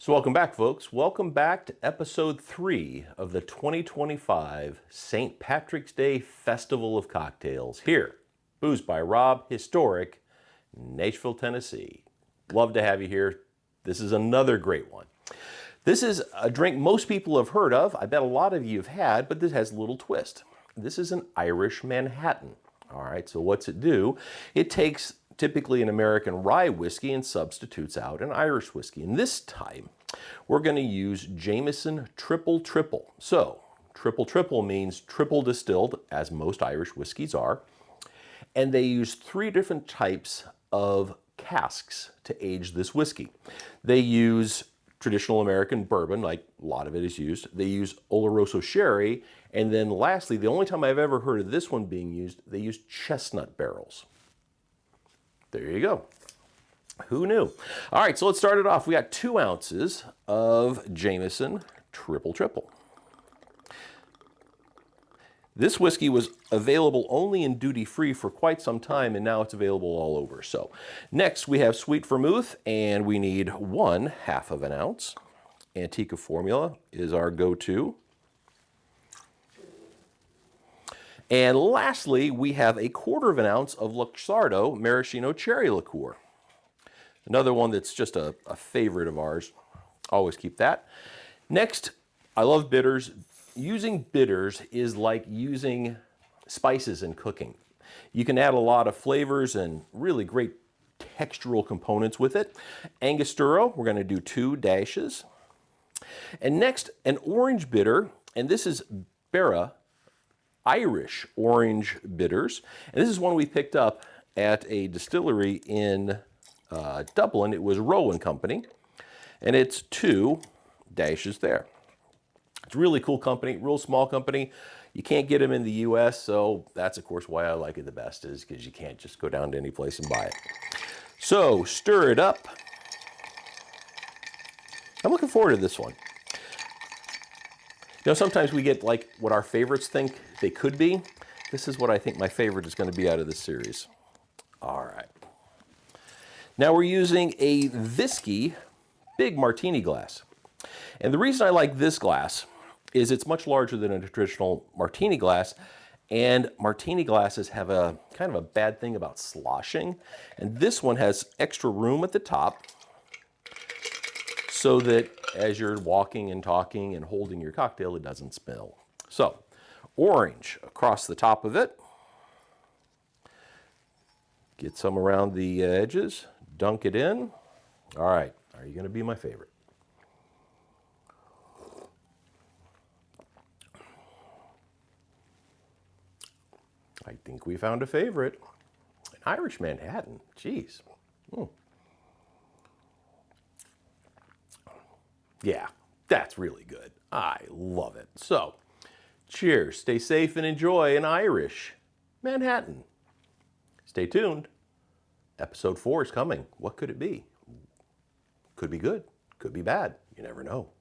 So welcome back, folks. Welcome back to episode 3 of the 2025 St. Patrick's Day Festival of Cocktails here, Booze by Rob, historic Nashville, Tennessee. Love to have you here. This is another great one. This is a drink most people have heard of. I bet a lot of you have had, but this has a little twist. This is an Irish Manhattan. All right, so what's it do? It takes typically an American rye whiskey and substitutes out an Irish whiskey. And this time, we're going to use Jameson Triple Triple. So, Triple Triple means triple distilled, as most Irish whiskeys are. And they use 3 different types of casks to age this whiskey. They use traditional American bourbon, like a lot of it is used. They use Oloroso sherry. And then lastly, the only time I've ever heard of this one being used, they use chestnut barrels. There you go. Who knew? All right, so let's start it off. We got 2 ounces of Jameson Triple Triple. This whiskey was available only in duty-free for quite some time, and now it's available all over. So next we have sweet vermouth, and we need 1/2 of an ounce. Antica Formula is our go-to. And lastly, we have 1/4 of an ounce of Luxardo maraschino cherry liqueur. Another one that's just a favorite of ours. Always keep that. Next, I love bitters. Using bitters is like using spices in cooking. You can add a lot of flavors and really great textural components with it. Angostura, we're going to do 2 dashes. And next, an orange bitter, and this is Beara Irish Orange Bitters. And this is one we picked up at a distillery in Dublin. It was Rowe and Company, and it's 2 dashes there. It's a really cool company, real small company. You can't get them in the US, so that's of course why I like it the best, is because you can't just go down to any place and buy it. So stir it up. I'm looking forward to this one. You know, sometimes we get like what our favorites think they could be. This is what I think my favorite is going to be out of this series. All right. Now we're using a Whiskey big martini glass. And the reason I like this glass is it's much larger than a traditional martini glass, and martini glasses have a kind of a bad thing about sloshing. And this one has extra room at the top so that as you're walking and talking and holding your cocktail, it doesn't spill. So, orange across the top of it. Get some around the edges, dunk it in. All right, are you going to be my favorite? I think we found a favorite. An Irish Manhattan. Jeez. Yeah, that's really good. I love it. So, cheers. Stay safe and enjoy an Irish Manhattan. Stay tuned. Episode 4 is coming. What could it be? Could be good. Could be bad. You never know.